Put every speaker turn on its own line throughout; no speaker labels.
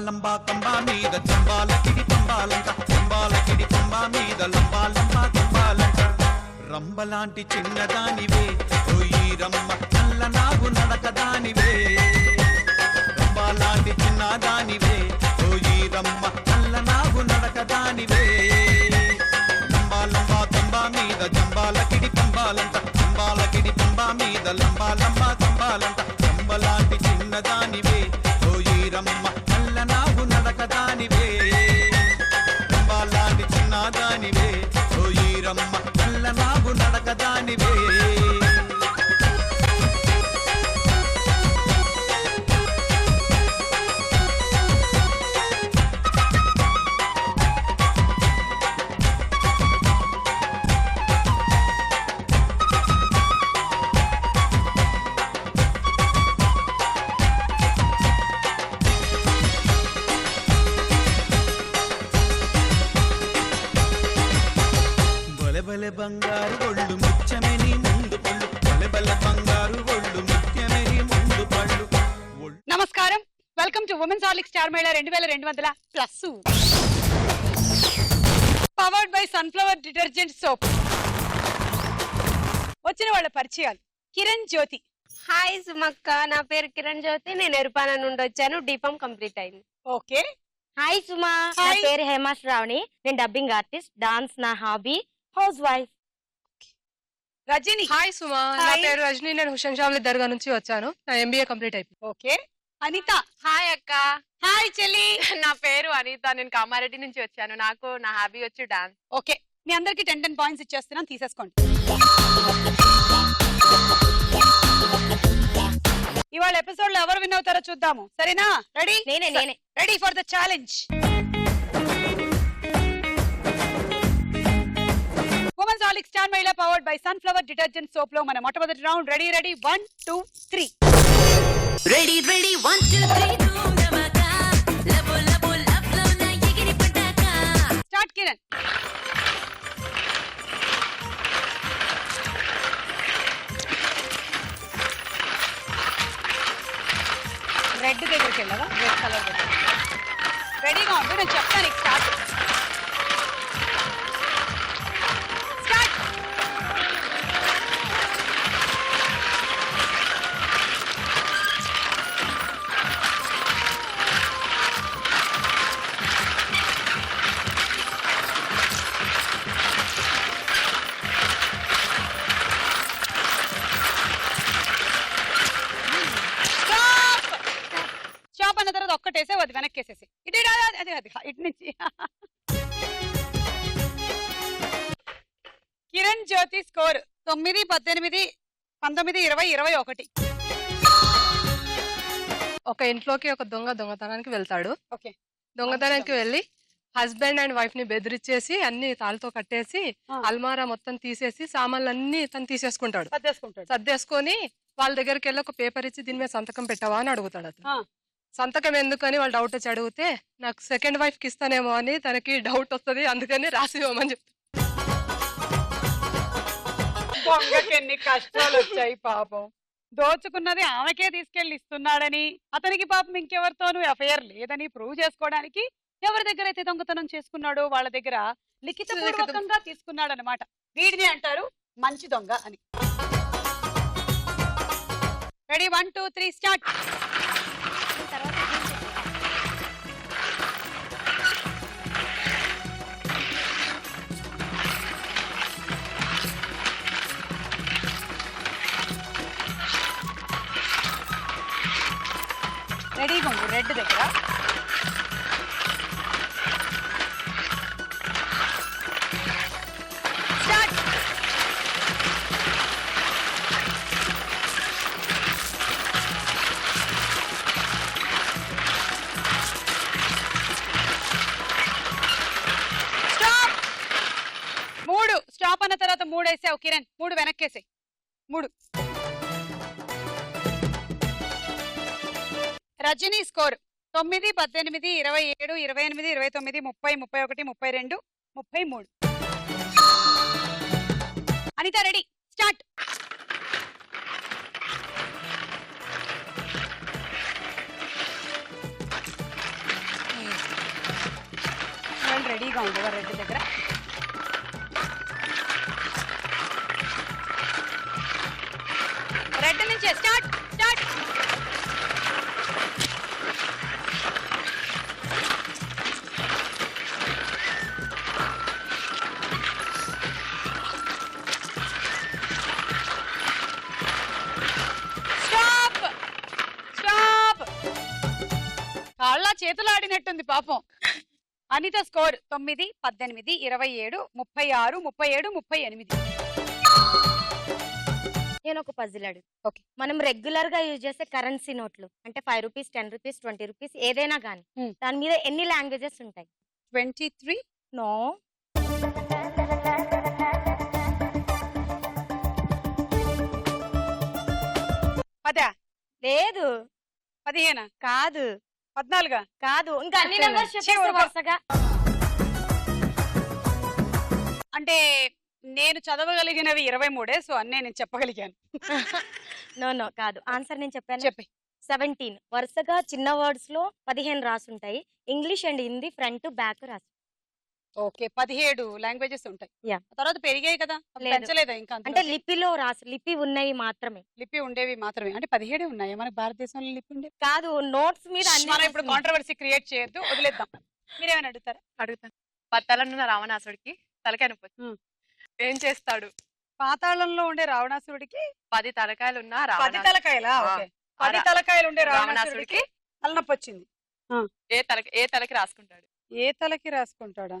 లంబా కంబా మీద చంబాలకిడి పంబాలంక చంబాలకిడి పంబా మీద లంబా లంబా కంబాలంక రంబలాంటి చిన్నదానివే ఓయి రమ్మ నల్ల నాగు నడకదానివే రంబలాంటి చిన్నదానివే ఓయి రమ్మ నల్ల నాగు నడకదానివే లంబా లంబా కంబా మీద చంబాలకిడి పంబాలంక చంబాలకిడి పంబా మీద లంబా లంబా కంబాలంక రంబలాంటి చిన్నదానివే ఓయి రమ్మ నల్ల నాగు నడకదానివే రంబలాంటి చిన్నదానివే ఓయి రమ్మ నల్ల నాగు నడకదానివే బలె బంగారు ఒళ్ళు ముత్యమని ముందు పళ్ళు బలె బంగారు ఒళ్ళు ముత్యమని ముందు పళ్ళు.
నమస్కారం, welcome to women's Horlicks star Mela 2200+ powered by Sunflower detergent soap. వచ్చిన వాళ్ళ పరిచయాలు. కిరణ్ జ్యోతి.
హాయ్ సుమక్క, నా పేరు కిరణ్ జ్యోతి, నేను ఎరుపాన నుండి వచ్చాను. డిఫామ్ కంప్లీట్ అయింది.
ఓకే.
హాయ్ సుమా, నా పేరు హేమ శ్రావణి, నేను డబ్బింగ్ ఆర్టిస్ట్, డాన్స్ నా hobby, housewife.
Rajani.
Hi Suma, నా పేరు రజని, నేను హుషన్ షావ్లి దర్గా నుంచి వచ్చాను. నా MBA కంప్లీట్ అయిపోయింది.
ఓకే. అనిత.
హాయ్ అక్క.
హాయ్ చెల్లి.
నా పేరు అనిత, నేను కామారెడ్డి నుంచి వచ్చాను. నా హాబీ వచ్చి డాన్స్.
ఓకే, మీ అందరికి 10 పాయింట్స్ ఇచ్చేస్తున్నాం, తీసేసుకోండి. ఇవాళ ఎపిసోడ్ లో ఎవరు విన్ అవుతారో చూద్దాము, సరేనా? రెడీ?
నేనే
ready for the challenge. Women's Horlicks star Mahila powered by Sunflower detergent soap లో మన మొట్టమొదటి రౌండ్. రెడీ? 1 2 3.
రెడీ 1 2 3 లబో లబో లబ్లో నా ఎగిరి పటాక.
స్టార్ట్ కిరణ్. రెడ్ దగ్గరికి వెళ్ళవా? రెడ్ కలర్ దగ్గర. రెడీగా ఉండు, నేను చెప్తాను. స్టార్ట్. స్టార్ట్. స్టాప్ అన్న తర్వాత ఒక్కటేసే అది వెనక్కేసేసి ఇటు అది ఇటు నుంచి. కిరణ్ జ్యోతి స్కోర్ 9 18 19 20 21.
ఒక ఇంట్లోకి ఒక దొంగతనానికి వెళ్తాడు.
ఓకే.
దొంగతనానికి వెళ్ళి హస్బెండ్ అండ్ వైఫ్ ని బెదిరించేసి అన్ని తాళ్ళతో కట్టేసి అల్మారా మొత్తం తీసేసి సామాన్లన్నీ తను తీసేసుకుంటాడు. సర్దేసుకొని వాళ్ళ దగ్గరికి వెళ్ళి ఒక పేపర్ ఇచ్చి దీని మీద సంతకం పెట్టావా అని అడుగుతాడు. అతను సంతకం ఎందుకని వాళ్ళు డౌట్ వచ్చి అడిగితే నాకు సెకండ్ వైఫ్ కి ఇస్తానేమో అని తనకి డౌట్ వస్తుంది, అందుకని రాసి ఇవ్వమని చెప్తాను.
దొంగకి ఎన్ని కష్టాలు వచ్చాయి పాపం. దోచుకున్నది ఆమెకే తీసుకెళ్లి ఇస్తున్నాడని, అతనికి పాపం ఇంకెవరితోనూ ఎఫ్ఐఆర్ లేదని ప్రూవ్ చేసుకోవడానికి ఎవరి దగ్గర అయితే దొంగతనం చేసుకున్నాడో వాళ్ళ దగ్గర లిఖితపూర్వకంగా తీసుకున్నాడు అనమాట. వీడిని అంటారు మంచి దొంగ అని. Ready 1 2 3 start. రెడీగా ఉండు, రెడ్ దగ్గర. స్టార్ట్. స్టాప్. 3. స్టాప్ అన్న తర్వాత 3 వేసావు కిరణ్. 3 వెనక్కేసాయి. 3. Rajani score 9 18 27 28 29 30 31 32 33. Anitha ready? Start. రెడీగా ఉంది రెడ్ దగ్గర. రెడ్ నుంచి స్టార్ట్ స్టార్ట్. Stop stop. కాళ్ళ చేతులు ఆడినట్టుంది పాపం. అనిత స్కోర్ 9, 18, 27, 36, 37, 38.
నేను ఒక పజిల్ అడుగు.
ఓకే.
మనం రెగ్యులర్ గా యూజ్ చేసే కరెన్సీ నోట్లు అంటే 5 రూపీస్, 10 రూపీస్, 20 రూపీస్ ఏదైనా కానీ దాని మీద ఎన్ని లాంగ్వేజెస్ ఉంటాయి?
23.
నో.
పదా?
లేదు.
15.
కాదు.
14.
కాదు. ఇంకా అన్ని
చెప్పాను.
నెంబర్స్
చీ,
చెప్పేస్తే
ఊరుకో.
వరుసగా.
అంటే నేను చదవగలిగినవి 23, సో అన్నీ నేను చెప్పగలిగాను.
నో నో కాదు. ఆన్సర్ నేను చెప్పాను.
చెప్పి
17 వరుసగా చిన్న వర్డ్స్ లో 15 రాసుంటాయి. English and Hindi front back రాసు.
ఓకే 17 లాంగ్వేజెస్ ఉంటాయి.
Yeah.
తర్వాత పెరిగాయి కదా, అవి
లేదు.
పెంచలేదా ఇంకా?
అంటే లిపిలో రాసు. లిపి ఉన్నవి మాత్రమే
లిపి ఉండేవి మాత్రమే. అంటే 17 ఉన్నాయి మన భారతదేశంలో లిపి ఉండేవి.
కాదు. నోట్స్ మీద అన్ని
మనం ఇప్పుడు
రాసున్నాయి.
కాంట్రవర్సీ క్రియేట్ చేయొద్దు, వదిలేద్దాం. మీరేమైనా అడుగుతారా?
అడుగుతాను. పత్తాలన్న రావణాసుడికి తలకాయ నొప్పి
ఉమ్.
ఏం చేస్తాడు?
పాతాళంలో ఉండే రావణాసురుడికి
10 తలకాయలు ఉన్న
10 తలకాయలా?
ఆ.
ఓకే. 10 తలకాయలు ఉండే రావణాసురుడికి
రావణాసుడికి
తలనొప్పి వచ్చింది.
ఏ తలకి రాసుకుంటాడు?
ఏ తలకి రాసుకుంటాడా?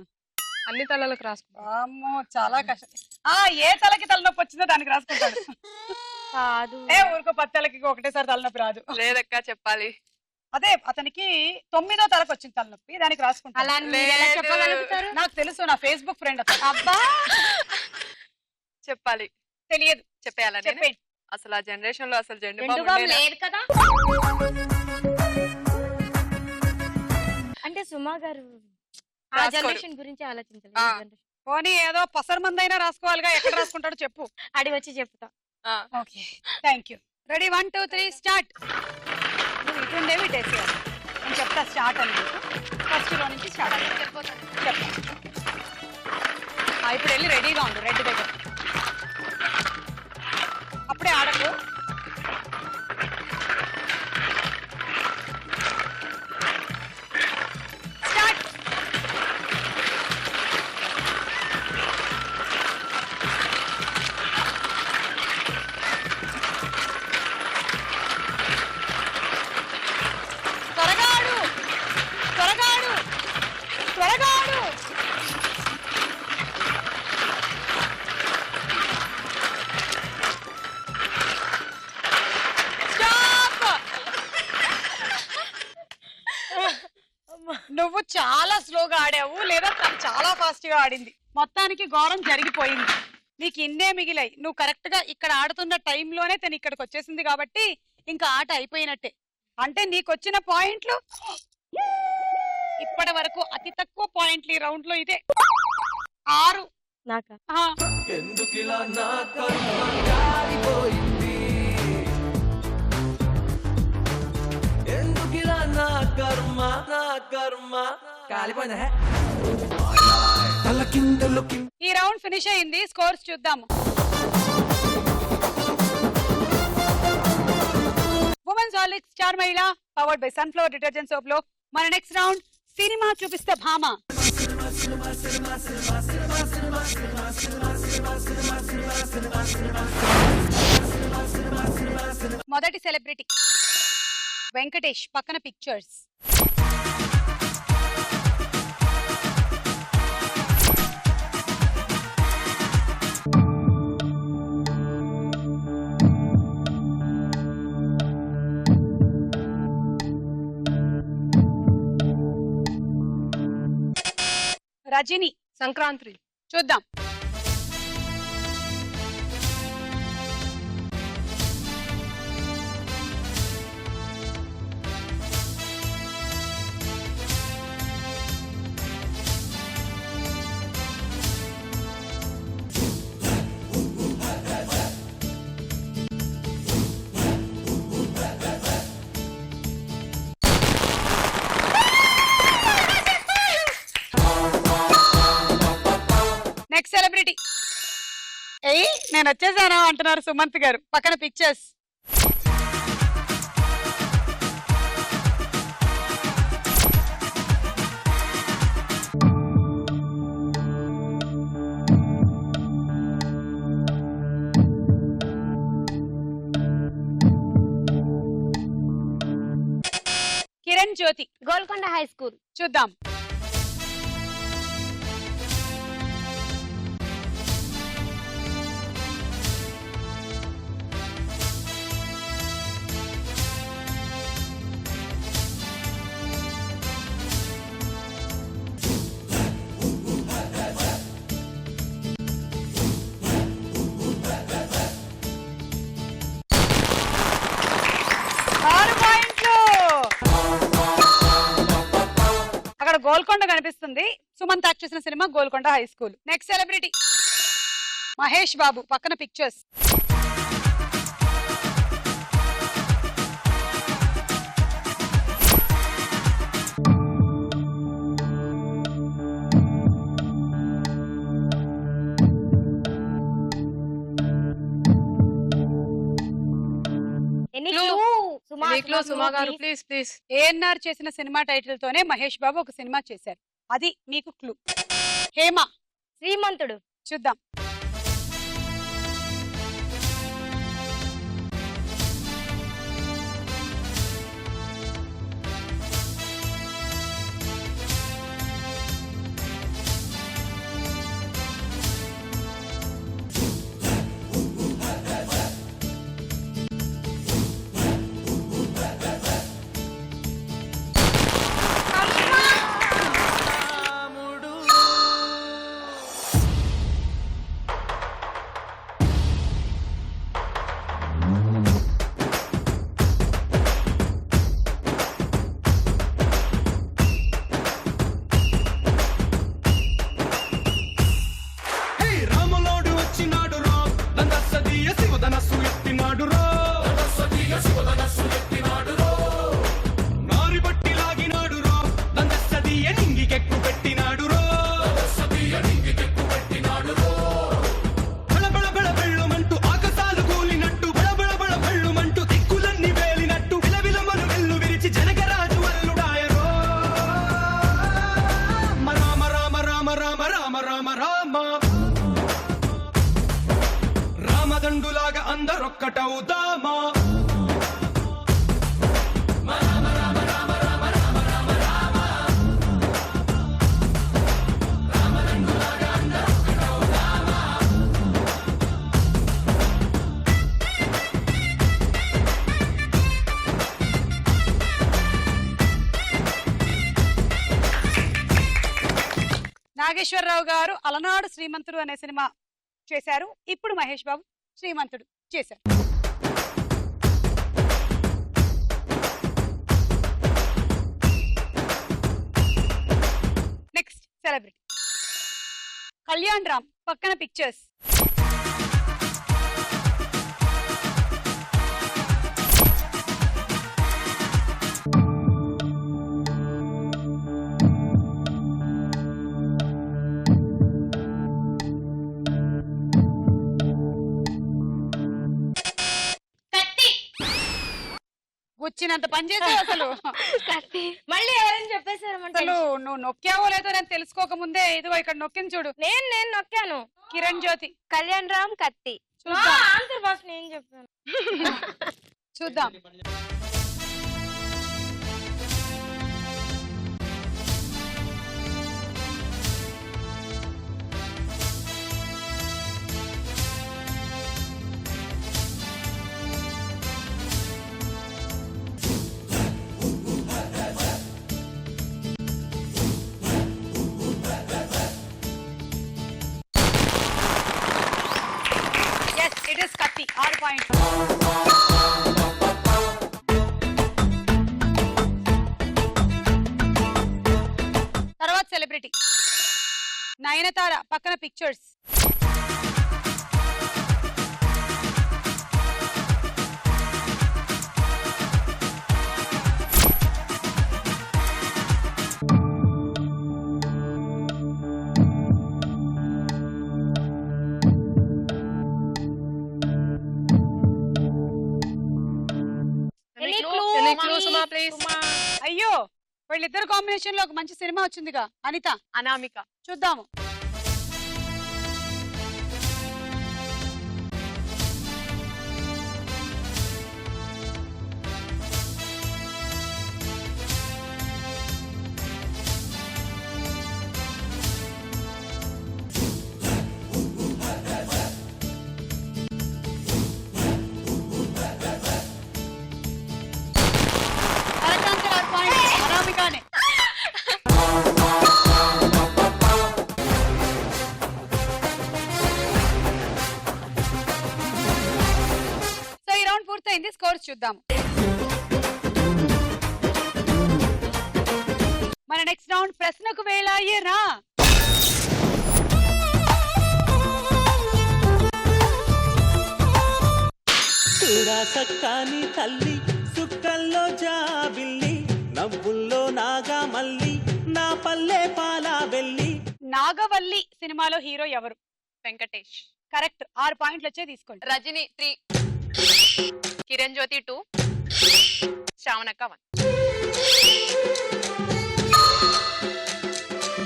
అన్ని తలలకు రాసుకుంటాం.
అమ్మో చాలా కష్టం. ఏ తలకి తలనొప్పి వచ్చిందో దానికి రాసుకుంటాడు.
కాదు.
ఊరికో 10 తలకి ఒకటేసారి తలనొప్పి రాదు.
లేదక్క చెప్పాలి.
అదే అతనికి 9వ తలకు వచ్చింది తలనొప్పి, దానికి రాసుకుంటాడు.
అలా మీరు ఎలా
లేదు.
చెప్పగలుగుతారు?
నాకు తెలుసు, నా ఫేస్బుక్ ఫ్రెండ్ అతను.
అబ్బా.
చెప్పాలి.
తెలియదు.
చెప్పేయాలని
చెప్పేయండి.
అసలు ఆ జనరేషన్ లో అసలు జెండు
రెండు
బాంబు
బాంబు
ఉండేనా?
లేదు కదా. అంటే సుమా గారు ఆ
రాసుకోడు.
జనరేషన్ గురించి ఆలోచించలేదు.
ఆ.
ఈ generation.
పోనీ ఏదో పసరు మందైనా రాసుకోవాలిగా, ఎక్కడ రాసుకుంటాడో చెప్పు.
అడి వచ్చి చెప్తా.
ఆ.
Okay thank you. Ready 1 2 3 start. నువ్వు ఇటు ఉండేవి ఇటేసేయాలి. నేను చెప్తా స్టార్ట్ అని. ఫస్ట్ లో నుంచి స్టార్ట్ చెప్తా. ఇప్పుడు వెళ్ళి రెడీగా ఉండు రెడ్ దగ్గర. అప్పుడే ఆడకు. స్టార్ట్. త్వరగా ఆడు, త్వరగా ఆడు, త్వరగా ఆడు. నువ్వు చాలా స్లోగా ఆడావు, లేదా తను చాలా ఫాస్ట్ గా ఆడింది. మొత్తానికి ఘోరం జరిగిపోయింది. నీకు ఇన్నే మిగిలాయి. నువ్వు కరెక్ట్ గా ఇక్కడ ఆడుతున్న టైంలోనే తను ఇక్కడికి వచ్చేసింది కాబట్టి ఇంకా ఆట అయిపోయినట్టే. అంటే నీకు వచ్చిన పాయింట్లు ఇప్పటి వరకు అతి తక్కువ పాయింట్లు ఈ రౌండ్ లో ఇదే 6.
నాకా?
ఆ,
ఎందుకిలా నా కర్మ కాలిపోయింది, ఎందుకిలా నా కర్మ కాలిపోయిందా? తల కిందలు
ఈ రౌండ్ ఫినిష్ అయింది. స్కోర్స్ చూద్దాము. Women's Horlicks star Mahila powered by Sunflower detergent soap లో మన నెక్స్ట్ రౌండ్ సినిమా చూపిస్తే భామ. మొదటి సెలబ్రిటీ వెంకటేష్, పక్కన పిక్చర్స్. రజని,
సంక్రాంతి.
చూద్దాం. Next celebrity. ఏయ్ నేను వచ్చేసాను అంటున్నారు సుమంత్ గారు. పక్కన pictures. Kiran Jyothi,
Golconda high school.
చూద్దాం. అక్కడ గోల్కొండ కనిపిస్తుంది. సుమంత్ యాక్ట్ చేసిన cinema Golconda high school. Next celebrity Mahesh Babu. పక్కన పిక్చర్స్.
సుమా గారు ప్లీజ్ ప్లీజ్.
ఏఎన్ఆర్ చేసిన సినిమా టైటిల్ తోనే మహేష్ బాబు ఒక సినిమా చేశారు. అది మీకు క్లూ. హేమ,
శ్రీమంతుడు.
చూద్దాం.
హే రాములోడు వచ్చినాడు రో దందసదీయ శివధనస్సు ఎత్తినాడు రో నారి బట్టి లాగినాడు రో దందసదీయ నింగికెక్కు పెట్టినాడు రో బళబళ బళ బెళ్ళుమంటూ ఆకాశాలు కూలినట్టు బళబళ బళ బెళ్ళుమంటూ దిక్కులన్నీ వేలినట్టు విలవిలమను వెల్లు విరిచి జనగరాజు అల్లుడాయరో రామ రామ రామ రామ రామ రామ రామ రామదండులాగా అందరొక్కటవుదామా.
నాగేశ్వరరావు గారు అలనాడు శ్రీమంతుడు అనే సినిమా చేశారు. ఇప్పుడు మహేష్ బాబు శ్రీమంతుడు చేశారు. Next celebrity Kalyan Ram. పక్కన పిక్చర్స్. గుచ్చినంత పని చేసావు అసలు.
మళ్ళీ ఎవరైనా చెప్పేశారు
అసలు నువ్వు నొక్కావో లేదో నేను తెలుసుకోక ముందే ఇదిగో ఇక్కడ నొక్కింది చూడు.
నేను నొక్కాను.
కిరణ్ జ్యోతి.
కళ్యాణ్ రామ్ కత్తి.
చూద్దాం.
ఆన్సర్ ఫస్ట్ నేను చెప్పాను.
చూద్దాం. Yes, it is కత్తి. 6 పాయింట్స్. తర్వాత సెలబ్రిటీ నయనతార. పక్కన పిక్చర్స్. అయ్యో వీళ్ళిద్దరు కాంబినేషన్ లో ఒక మంచి సినిమా వచ్చిందిగా అనిత
అనామిక.
చూద్దాము. అనామికానే. సో ఈ రౌండ్ పూర్తయింది. స్కోర్స్ చూద్దాం. మన నెక్స్ట్ రౌండ్ ప్రశ్నకు వేళాయేరా.
చూడా సక్కాని తల్లి సుక్కల్లో జాబిల్లి నవ్వుల్లో నాగా మల్లి నా పల్లె పాలా వెళ్ళి.
నాగవల్లి సినిమాలో హీరో ఎవరు?
వెంకటేష్.
కరెక్ట్. 6 పాయింట్లు వచ్చే తీసుకోండి.
రజని 3, కిరణ్ జ్యోతి 2, శ్రావణక్క 1.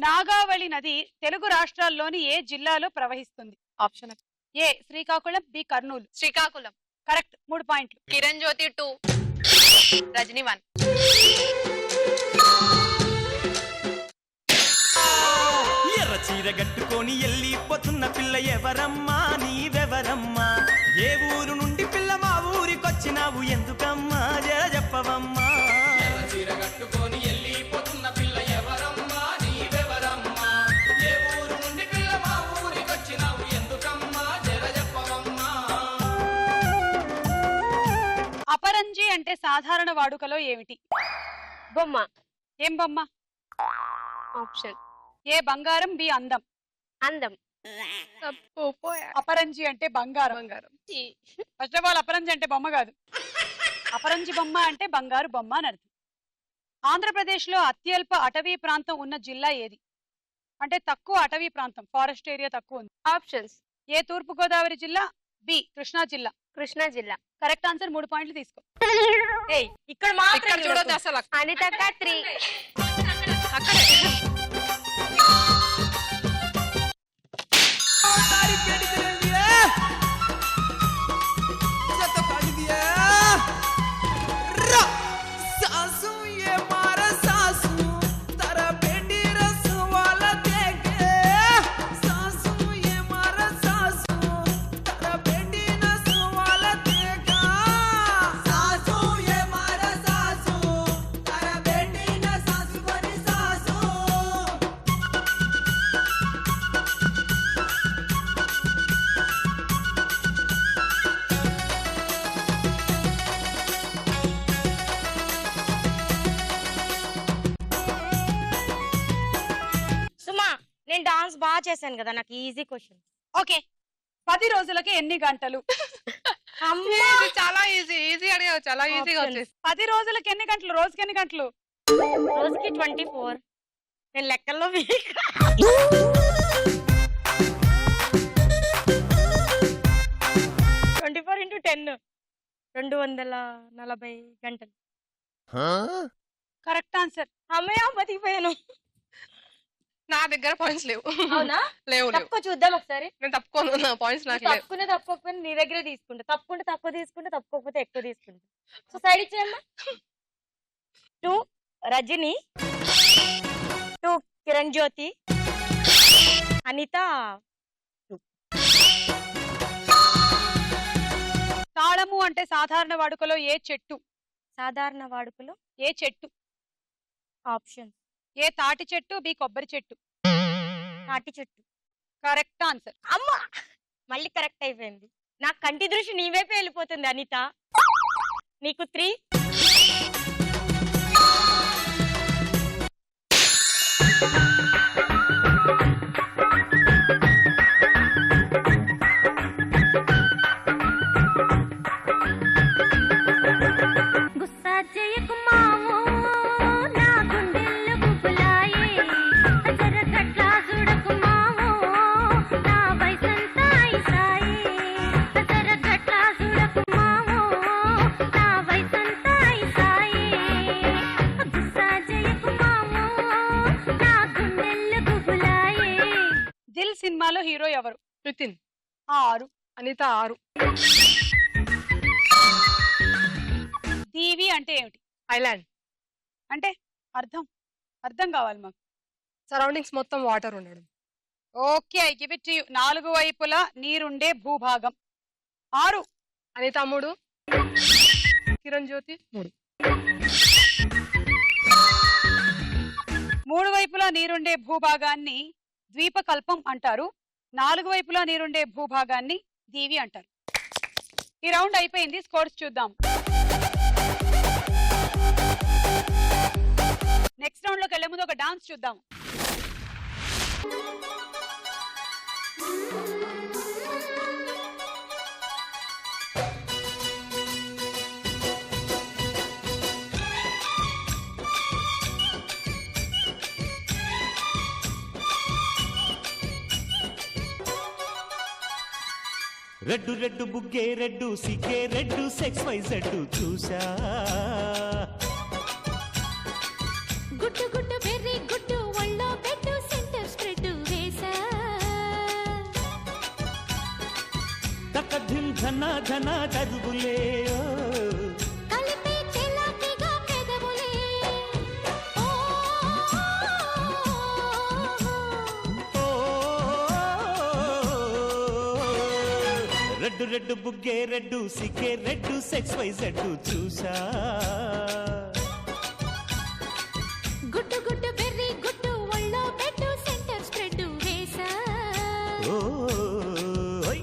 నాగావళి నది తెలుగు రాష్ట్రాల్లోని ఏ జిల్లాలో ప్రవహిస్తుంది?
Option
A Srikakulam, B Kurnool.
Srikakulam.
Correct. 3 పాయింట్లు.
కిరణ్ జ్యోతి 2, రజని 1.
ఎర్ర చీర గట్టుకొని వెళ్ళిపోతున్న పిల్ల ఎవరమ్మా నీవెవరమ్మా? ఏ ఊరు నుండి పిల్ల మా ఊరికొచ్చినావు ఎందుకమ్మా జర చెప్పవమ్మా? ఎర్ర చీర గట్టుకొని వెళ్ళిపోతున్న పిల్ల ఎవరమ్మా నీవెవరమ్మా? ఏ ఊరు నుండి పిల్ల మా ఊరికొచ్చినావు ఎందుకమ్మా జర చెప్పవమ్మా?
అపరంజి అంటే సాధారణ వాడుకలో ఏమిటి?
బొమ్మ.
ఏం బొమ్మ?
ఆప్షన్
ఏ బంగారం, బి అందం.
అందం.
అపరంజి అంటే బంగారం. ఫస్ట్ ఆఫ్ ఆల్ అపరంజి అంటే బొమ్మ కాదు. అపరంజి బొమ్మ అంటే బంగారు బొమ్మ అని అర్థం. ఆంధ్రప్రదేశ్ లో అత్యల్ప అటవీ ప్రాంతం ఉన్న జిల్లా ఏది? అంటే తక్కువ అటవీ ప్రాంతం, ఫారెస్ట్ ఏరియా తక్కువ ఉంది.
ఆప్షన్స్
ఏ తూర్పు గోదావరి జిల్లా, బి కృష్ణా జిల్లా.
కృష్ణా జిల్లా.
Correct answer. 3 పాయింట్లు తీసుకో.
ఇక్కడ చూడొద్దు అసలు.
అనితక్క 3.
నేను డాన్స్ బాగా చేశాను కదా, నాకు ఈజీ క్వశ్చన్.
ఓకే. 10 రోజులకి ఎన్ని గంటలు?
ఇది చాలా ఈజీ. ఈజీ అడిగావు, చాలా ఈజీగా వచ్చేసి.
10 రోజులకి ఎన్ని గంటలు? రోజుకి ఎన్ని గంటలు?
రోజుకి 24. నేను లెక్కల్లో వీక్. 24 into 10 240 గంటలు.
Correct answer.
అమ్మయ్య బతికిపోయాను.
నా దగ్గర పాయింట్స్ లేవు.
అవునా?
లేవు.
తక్కువ చూద్దాం ఒకసారి.
నేను తప్పుకోను, నా పాయింట్స్ నాకు లేవు.
తప్పుకోకపోయినా నీ దగ్గరే తీసుకుంటా. తప్పుకుంటే తక్కువ తీసుకుంటా, తప్పుకోకపోతే ఎక్కువ తీసుకుంటా. సో సైడ్ ఇచ్చేయమ్మా. 2 రజని, 2 కిరణ్ జ్యోతి, అనిత 2.
తాళము అంటే సాధారణ వాడుకలో ఏ చెట్టు?
సాధారణ వాడుకలో
ఏ చెట్టు?
ఆప్షన్
ఏ తాటి చెట్టు, బి కొబ్బరి చెట్టు.
తాటి చెట్టు.
Correct answer.
అమ్మా మళ్ళీ కరెక్ట్ అయిపోయింది. నా కంటి దృష్టి నీ వైపే వెళ్ళిపోతుంది అనిత. నీకు 3.
గుస్సా చేయకు మావో నా గుండెల్లో గుబులాయే అజరగట్లా చూడకు మావో నా వయసంతా ఐసాయే అజరగట్లా చూడకు మావో నా వయసంతా
హీరో ఎవరు?
నితిన్.
6.
అనిత 6.
దీవి అంటే ఏమిటి?
ఐలాండ్.
అంటే అర్థం కావాలి మాకు.
సరౌండింగ్స్ మొత్తం వాటర్ ఉండడం.
Okay, I give it to you. 4 వైపులా నీరుండే భూభాగం. 6.
అనిత 3. కిరణ్ జ్యోతి 3.
3 వైపులా నీరుండే భూభాగాన్ని ద్వీపకల్పం అంటారు. 4 వైపులా నీరుండే భూభాగాన్ని దీవి అంటారు. ఈ రౌండ్ అయిపోయింది. స్కోర్స్ చూద్దాం. నెక్స్ట్ రౌండ్ లోకి వెళ్లే ముందు ఒక డాన్స్ చూద్దాం.
రెడ్డు రెడ్డు బుగ్గే రెడ్డు సిగ్గే రెడ్డు సెక్స్ వై జెడ్డు చూసా.
గుట్టు గుట్టు వెర్రి గుట్టు ఒళ్ళో పెట్టు సెంటర్ స్ప్రెడ్ వేసా.
తక్కధిం ధన ధన దరుగులే
కలిపే చెలాకిగా పెదవులే. ఓ
రెడ్డు రెడ్డు బుగ్గే రెడ్డు సిగ్గే రెడ్డు సెక్స్ వై జెడ్డు చూసా.
గుట్టు గుట్టు వెర్రి గుట్టు ఒళ్ళో పెట్టు సెంటర్ స్ప్రెడ్ వేసా.
ఓయ్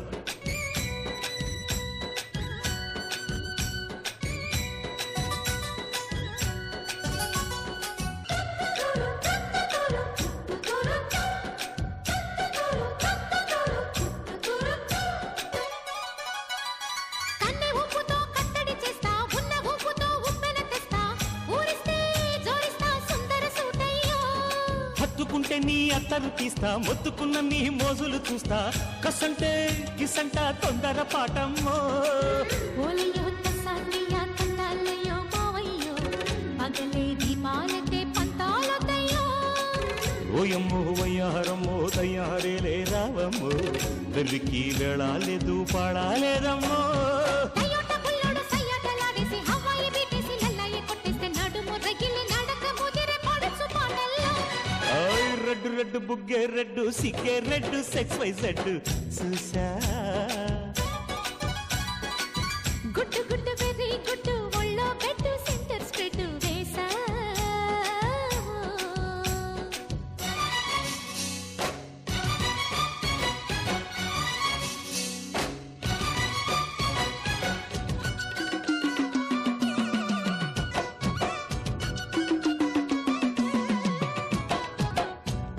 కన్నె ఊపుతో కట్టడి చేస్తా, ఉన్న ఊపుతో ఉప్పెన తెస్తా, ఊరిస్తే జోరిస్తా సుందర సూటయ్యో.
హత్తుకుంటే నీ అత్తరు తీస్తా, మొత్తుకున్న నీ మోజులు చూస్తా, కసంటే కిసంట తొందర పాటమ్మో.
ఓలయ్యో తసానియా తండాలయ్యో మావయ్యో, పగలే దీపాలతే పంతాలతయ్యో.
ఓయమ్మో వయ్యారమ్మో తయ్యారేలే రావమ్మో, వెర్రికి వెళ్ళాలేదు పాడాలేదమ్మో.
టయోటా బుల్లోడు సయ్యాటలాడేసి, హవాయి బీటేసి, లల్లాయి కొట్టేస్తే నడుము రగిలి నడక ముదిరే పడుచు పాటల్లో.
ఓయ్ రెడ్డు రెడ్డు బుగ్గే రెడ్డు సిగ్గే రెడ్డు సెక్స్ వై జెడ్డు చూసా.
గుట్టు గుట్టు వెర్రి గుట్టు ఒళ్ళో పెట్టు సెంటర్ స్ప్రెడ్ వేసా.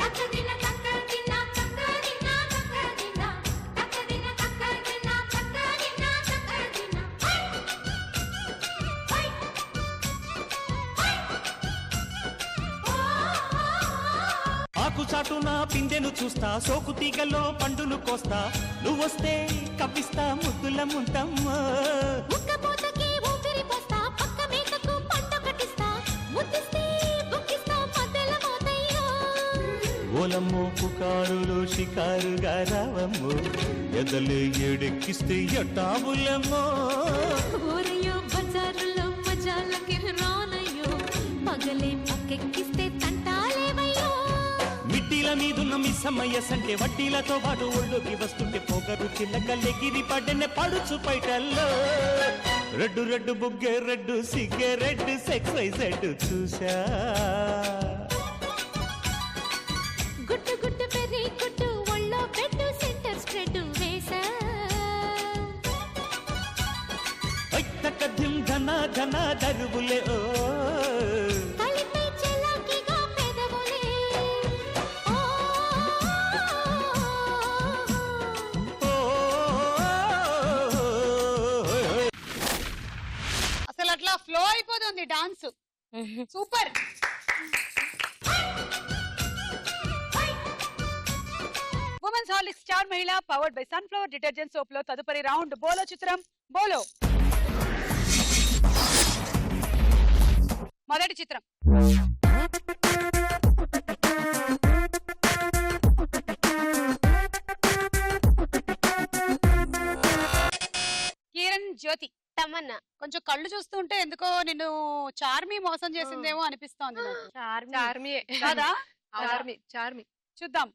తక్కదిన తక్కదిన తక్కదిన తక్కదిన తక్కదిన తక్కదిన తక్కదిన తక్కదిన. హై హై
ఆకు చాటున పిందెను చూస్తా, సోకు తీగలో పండును కోస్తా, నువ్వొస్తే కప్పిస్తా ముద్దుల ముంతమ్మా.
ఉక్కపోతకి ఊపిరి పోస్తా, పక్క మేకకు పంట కట్టిస్తా, ముద్దిస్తే బుక్కిస్తా మధ్యల మోతయ్యో.
ఓలమ్మో పుకారులు షికారుగా రావమ్మో, ఎదలు ఏడెక్కిస్తే ఎట్టాబులమ్మో.
ఊరయ్యో బజారులో మజాలకి రానయ్యో, పగలే పక్కెక్కిస్తే తంటాలేవయ్యో.
మిట్టిల మీదున్న మిస్సమ్మయ్య సంటే వడ్డీలతో పాటు ఒళ్ళోకి వస్తుంటే పొగరు చిల్లకల్లెగిరి పడ్డనే పడుచు పైటల్లో. రెడ్డు రెడ్డు బుగ్గే రెడ్డు సిగ్గే రెడ్డు సెక్స్ వై జెడ్డు చూసా.
గుట్టు గుట్టు పెర్రి గుట్టు ఒళ్ళో పెట్టు సెంటర్ స్ప్రెడ్ వేసా.
తక్కధిం ధన ధన దరుగులే ఓ.
కలిపే చెలాకిగా పెదవులే. ఓ
అసలు అట్లా ఫ్లో అయిపోతుంది dance. Super. Women's Horlicks star Mahila powered by Sunflower detergent soap లో తదుపరి రౌండ్ బోలో చిత్రం బోలో. మొదటి చిత్రం.
అన్న.
కొంచెం కళ్ళు చూస్తుంటే ఎందుకో నిన్ను చార్మి మోసం చేసిందేమో అనిపిస్తోంది నాకు.
చార్మి
కాదా?
చార్మి చార్మి
చూద్దాం.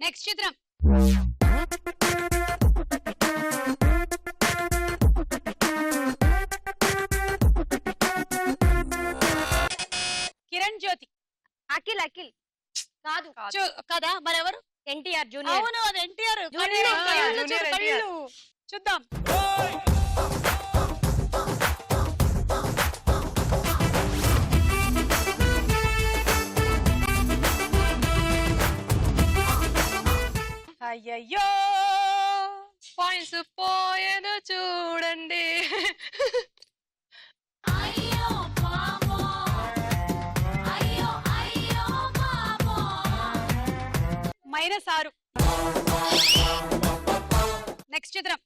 నెక్స్ట్ చిత్రం. కిరణ్ జ్యోతి.
అఖిల్ అఖిల్
కాదు
కదా మరెవరు?
ఎన్టీఆర్ జూనియర్.
అవును అది ఎన్టీఆర్.
జూనియర్ ఎన్టీఆర్.
చూద్దాం. అయ్యయ్యో
పాయింట్స్ పోయేదో చూడండి.
-6. నెక్స్ట్ చిత్రం.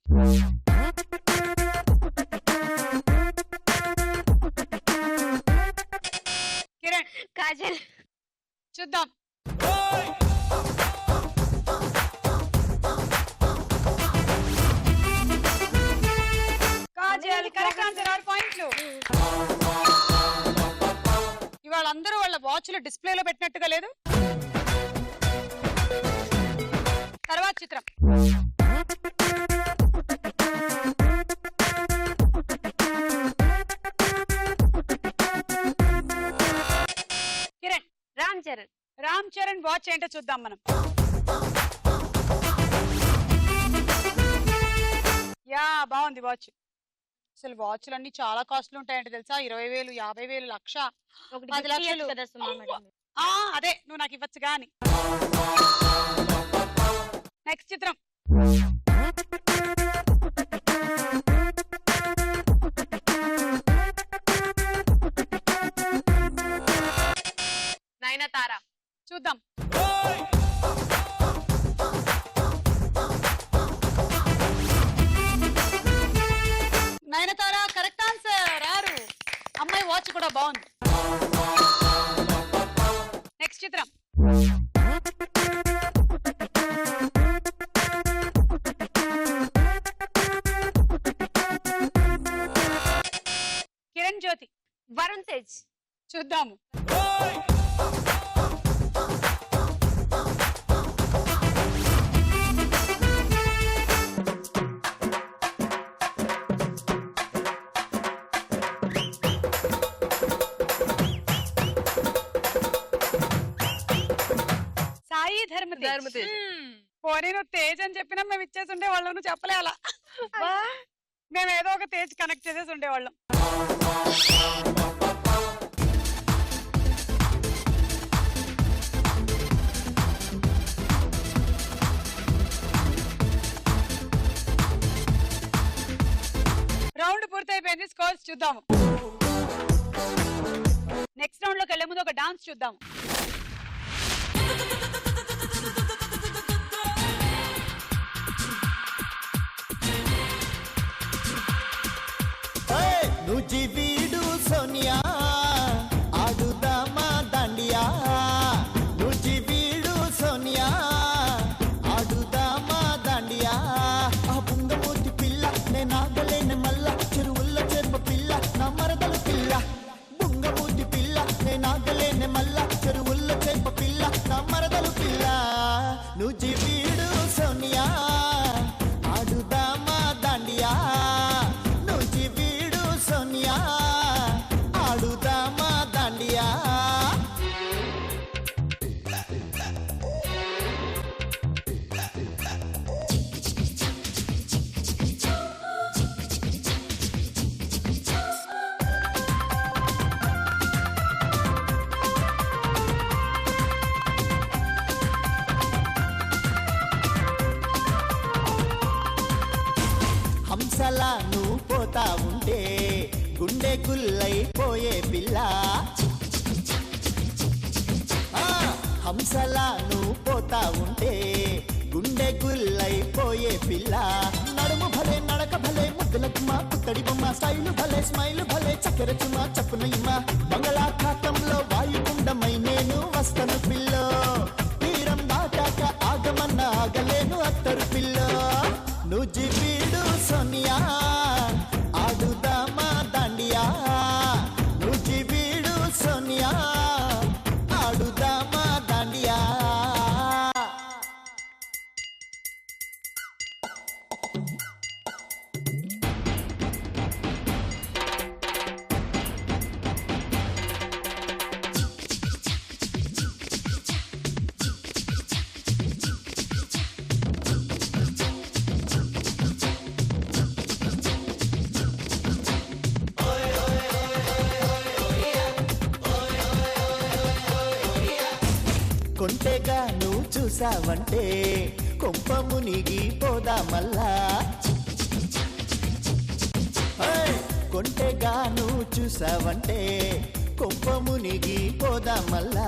కిరణ్.
కాజల్.
చూద్దాం. Kajal correct answer. 6 పాయింట్లు. ఇవాళ అందరూ వాళ్ళ వాచ్లు డిస్ప్లేలో పెట్టినట్టుగా లేదు. తర్వాత చిత్రం. కిరణ్.
రామ్ చరణ్.
రామ్ చరణ్ వాచ్ ఏంటో చూద్దాం మనం. యా బాగుంది వాచ్. అసలు వాచ్లు అన్ని చాలా కాస్ట్లు ఉంటాయంటే తెలుసా? 20,000, 50,000, 1,00,000, 10 లక్షలు. అదే నువ్వు నాకు ఇవ్వచ్చు గాని. నెక్స్ట్ చిత్రం.
నయనతార.
చూద్దాం. Nayanthara correct answer. 6. అమ్మాయి వాచ్ కూడా బాగుంది. నెక్స్ట్ చిత్రం. కిరణ్ జ్యోతి.
వరుణ్ తేజ్.
చూద్దాము. సాయి ధర్మతేజ్. పోనీ నువ్వు తేజ్ అని చెప్పినా మేము ఇచ్చేసి ఉండేవాళ్ళం. నువ్వు చెప్పలే అలా. మేము ఏదో ఒక తేజ్ కనెక్ట్ చేసేసి ఉండేవాళ్ళం. రౌండ్ పూర్తయిపోయింది. స్కోర్స్ చూద్దాము. నెక్స్ట్ రౌండ్ లోకి వెళ్లే ముందు ఒక డాన్స్ చూద్దాము.
నుజివీడు సోనియా ఆడుదామా దండియా. నుజివీడు సోనియా ఆడుదామా దండియా. ఆ బుంగమూతి పిల్ల నేనాగలేని మల్ల చెరువుల్లో చేప పిల్ల నా మరదలు పిల్ల. బుంగమూతి పిల్ల నేనాగలేని మల్ల చెరువుల్లో చేప పిల్ల నా మరదలు పిల్ల. నుజివీడు సోనియా ఆడుదామా దండియా. నుజివీడు సోనియా ఆడుదామా దండియా. హంసలా నువ్వు పోతా ఉంటే గుండె గుల్లైపోయే పిల్ల. హంసలా నువ్వు పోతా ఉంటే గుండె గుల్లైపోయే పిల్ల. నడుము భలే నడక భలే ముద్దుల గుమ్మ పచ్చడి బొమ్మ స్టైలు భలే స్మైలు భలే చక్కెర చుమా చప్పున ఇమ్మ బంగాళాఖాతంలో వాయుగుండమై నేను వస్తను పిల్ల తీరం దాటాక ఆగమన్న ఆగలేను అత్తరు పిల్ల నువ్వు జీవీడు సోనియా ఆడుదామా దాండియా నువ్వు జీవీడు సోనియా ఆడుదామా దాండియా కొంటెగా నువ్వు చూసావంటే కొంప మునిగి పోదా మల్లా కొంటెగా నువ్వు చూసావంటే కొంప మునిగి పోదా మల్లా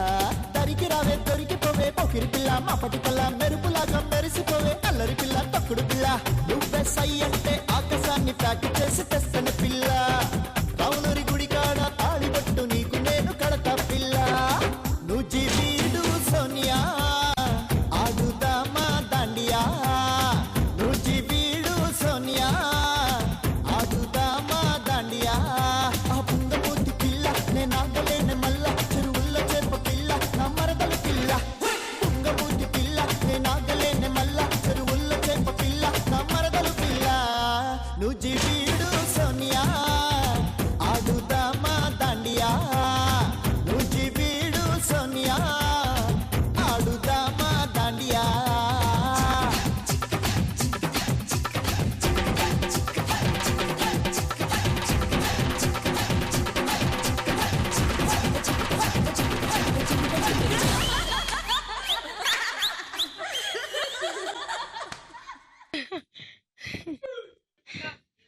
దరికి రావే దొరికిపోవే పొకిరి పిల్ల మాపటి పిల్ల మెరుపులాగా మెరిసిపోవే అల్లరి పిల్ల తొక్కుడు పిల్ల నువ్వే సై అంటే ఆకాశాన్ని ప్యాక్ చేసి తెస్తని పిల్ల రావులూరి గుడి కాడ తాళిబొట్టు నీకు నేను కడతా పిల్ల నువ్వు జీవీడు సోనియా ఆడుదామా దాండియా నువ్వు జీవీడు సోనియా ఆడుదామా దాండియా ఆ పుంగమూతి పిల్ల నేను ఆగలేని మల్ల చెరువుల్లో చేప పిల్ల నా మరదల పిల్ల పుంగమూతి పిల్ల నేను ఆగలేని మల్ల చెరువుల్లో చేప పిల్ల నా మరదల పిల్ల నువ్వు జీవీడు సోనియా ఆడుదామా దాండియా నువ్వు జీవీడు సోనియా ఆడుదామా దాండియా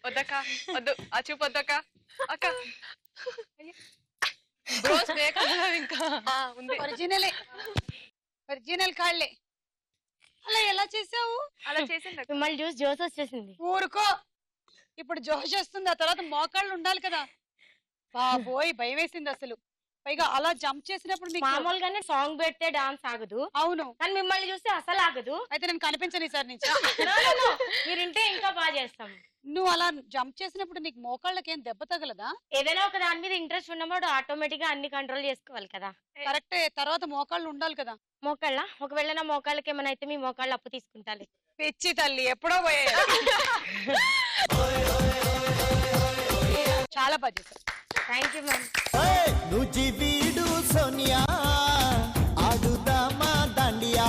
వద్దక్క వద్దు ఆ చూపు వద్దక్క అక్క బ్రోస్ ఇంకా ఉంది
ఒరిజినలే ఒరిజినల్ కాళ్ళే అలా ఎలా చేసావు
అలా చేసింది అక్క.
మిమ్మల్ని చూసి జోస్ వచ్చేసింది.
ఊరుకో ఇప్పుడు జోష్ వస్తుంది ఆ తర్వాత మోకాళ్ళు ఉండాలి కదా బాబోయ్ భయం వేసింది అసలు పైగా అలా జంప్ చేసినప్పుడు మీకు
మామూలుగానే సాంగ్ పెడితే డాన్స్ ఆగదు,
అవును
కానీ మిమ్మల్ని చూస్తే అసలు ఆగదు.
అయితే నేను కనిపించను ఈసారి నుంచి
మీరు ఇంటే ఇంకా బాగా చేస్తాం.
నువ్వు అలా జంప్ చేసినప్పుడు నీకు మోకాళ్ళకి ఏం దెబ్బ తగలదా?
ఏదైనా ఒక దాని మీద ఇంట్రెస్ట్ ఉన్నప్పుడు ఆటోమేటిక్ గా అన్ని కంట్రోల్ చేసుకోవాలి కదా.
కరెక్టే, తర్వాత మోకాళ్ళు ఉండాలి కదా.
మోకాళ్ళ ఒకవేళ నా మోకాళ్ళకి ఏమైనా అయితే మీ మోకాళ్ళు అప్పు తీసుకుంటాలి.
పిచ్చి తల్లి ఎప్పుడో పోయే చాలా బాగా చేశారు.
Thank you ma'am.
నువ్వు జీవీడు సోనియా ఆడుదామా దాండియా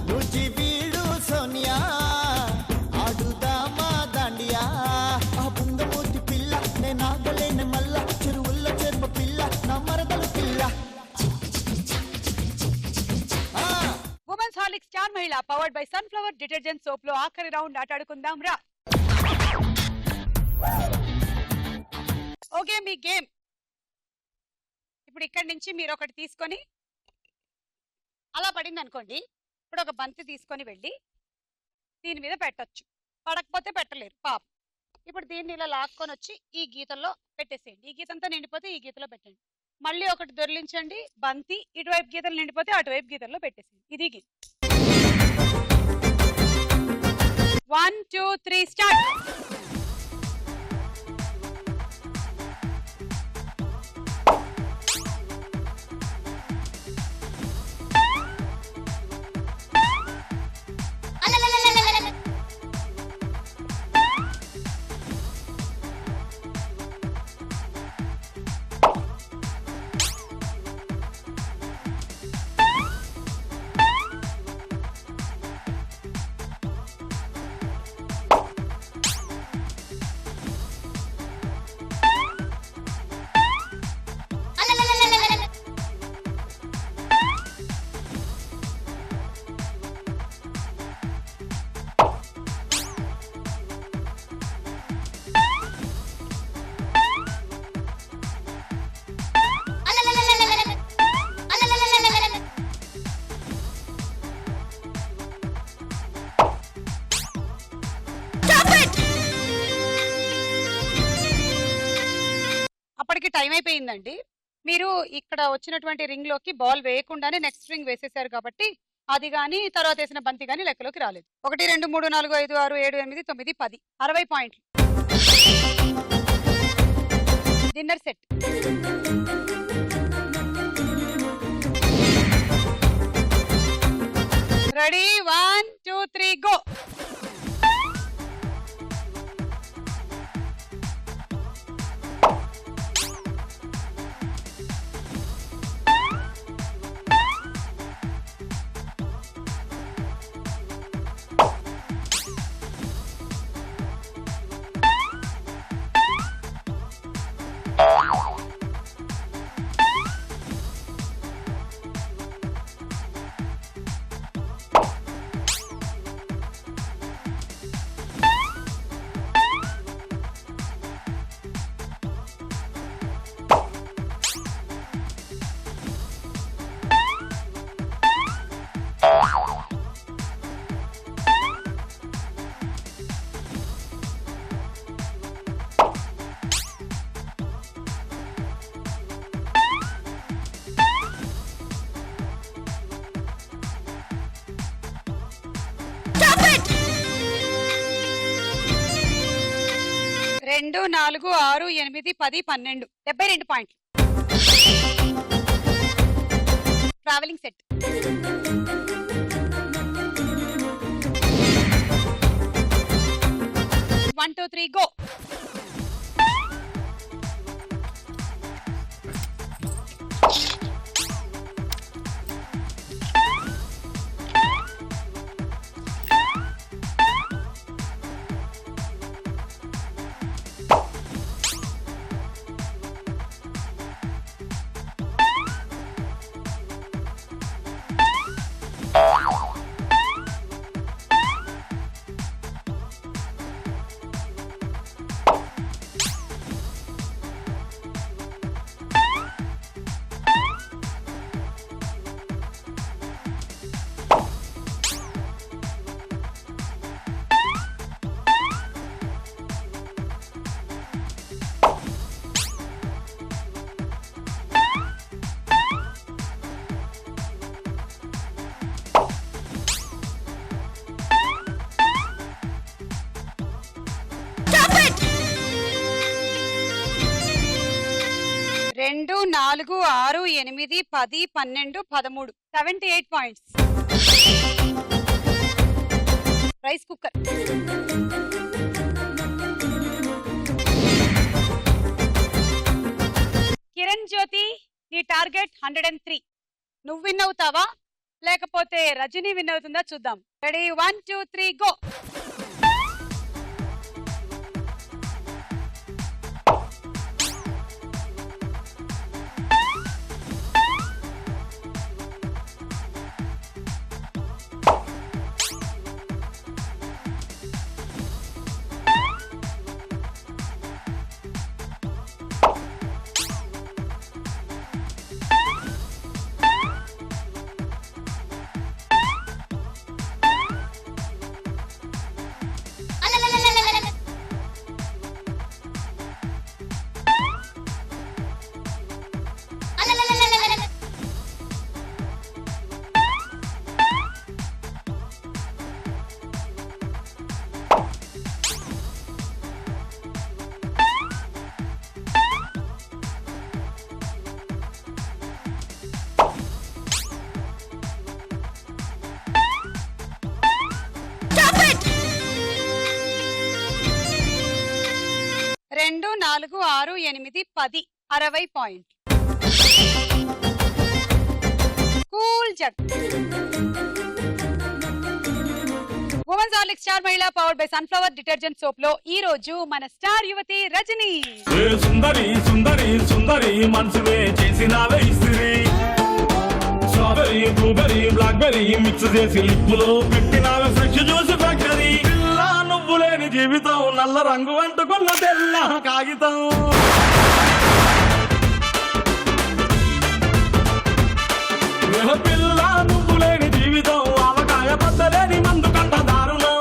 నువ్వు జీవీడు సోనియా ఆడుదామా దాండియా ఆ పుంగమూతి పిల్ల నేను ఆగలేని మల్ల చెరువుల్లో చేప పిల్ల నా మరదల పిల్ల.
Women's Horlicks star Mahila powered by Sunflower detergent soap లో ఆఖరి రౌండ్ ఆట ఆడుకుందాం రా. ఓకే మీ గేమ్ ఇప్పుడు ఇక్కడి నుంచి మీరు ఒకటి తీసుకొని అలా పడింది అనుకోండి, ఇప్పుడు ఒక బంతి తీసుకొని వెళ్ళి దీని మీద పెట్టొచ్చు, పడకపోతే పెట్టలేరు పాప. ఇప్పుడు దీన్ని ఇలా లాక్కొని వచ్చి ఈ గీతల్లో పెట్టేసేయండి. ఈ గీతంతా నిండిపోతే ఈ గీతలో పెట్టండి. మళ్ళీ ఒకటి దొర్లించండి బంతి, ఇటువైపు గీతలు నిండిపోతే అటువైపు గీతల్లో పెట్టేసేయండి. ఇది గీత. 1 2 3 స్టార్ట్. టైం అయిపోయిందండి. మీరు ఇక్కడ వచ్చినటువంటి రింగ్ లోకి బాల్ వేయకుండానే నెక్స్ట్ రింగ్ వేసేసారు కాబట్టి అది గాని తర్వాత వేసిన బంతి గాని లెక్కలోకి రాలేదు. 1 2 3 4 5 6 7 8 9 10 60 పాయింట్లు. Dinner set. Ready 1 2 3 go. రెండు 4 6 8 10 12 72 పాయింట్లు. Travelling set. One two three go. రెండు 4 6 8 10 12 13 78 points. Rice cooker. Kiran Jyothi, నీ టార్గెట్ 103. నువ్వు విన్ అవుతావా లేకపోతే రజనీ విన్ అవుతుందా చూద్దాం. Ready 1 2 3 go. రెండు 4 6 8 10 60 point. Cool jug. Women's Horlicks star Mahila powered by Sunflower detergent soap లో ఈ రోజు మన స్టార్ యువతి రజనీ.
సుందరి సుందరి సుందరి మనసువే చేసినావే ఇస్త్రీ. స్ట్రాబెరీ బ్లూబెరీ బ్లాక్బెరీ మిక్స్ చేసి లిప్పులో పెట్టినావే ఫ్రెష్ జ్యూస్ ఫ్యాక్టరీ. పిల్ల నువ్వు లేని జీవితం నల్ల రంగు అంటుకున్న తెల్ల కాగితం. పిల్ల నువ్వు లేని జీవితం ఆవకాయ బద్దలేని మందు కంట దారుణం.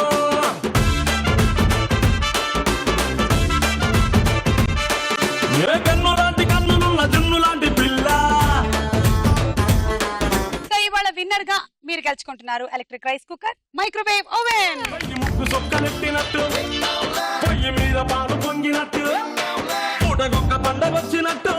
ఏ కన్ను లాంటి కన్ను
మీరు గెలుచుకుంటున్నారు electric rice cooker, microwave oven.
ముక్కు సొక్కలెట్టినట్టు పొయ్యి మీద పాలు పొంగినట్టు పూటకొక్క పండ వచ్చినట్టు